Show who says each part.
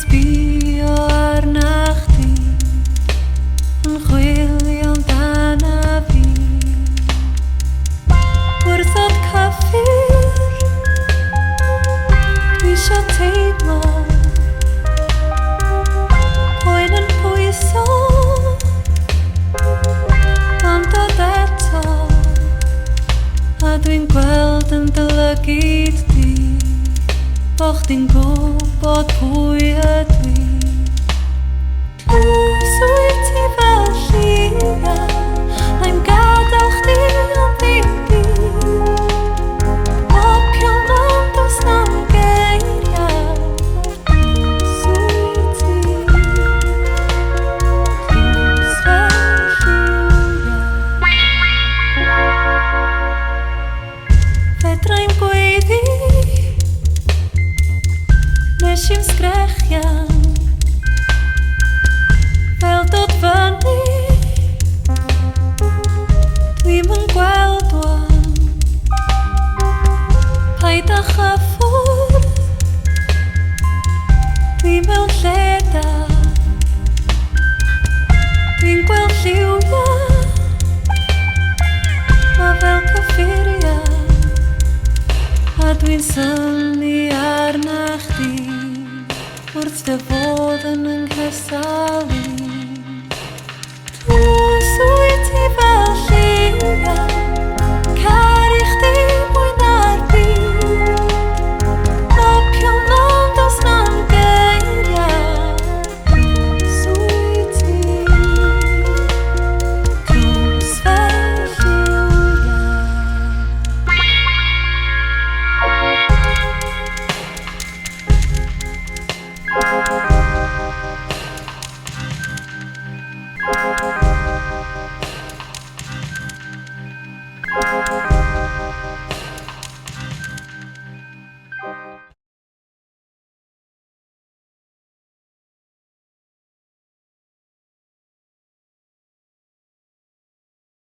Speaker 1: sbio arna chdi yn chwilio amdana fi. Gwrthod cyffur dwi isio teimlo poen yn pwyso am dod eto, a dwi'n gweld yn dylygu di bo chdi'n gwybod pwy ydw i. Drwswyt ti fel lliwiau, na'im gadael chdi am ddim byd. Mopio mewn does na'm geiriau. Drwswyt ti, drws fel lliwiau. Fedrai'm gweiddi nes i'n sgrechian fel dod fyny, dwi'm yn gweld wan. Paid â chyffwrdd, dwi mewn lle da, dwi'n gweld lliwiau, ma fel cyffuriau, a dwi'n synnu arna chdi wrth dy fod yn ynghesalu. Drwswyt ti fel lliwiau,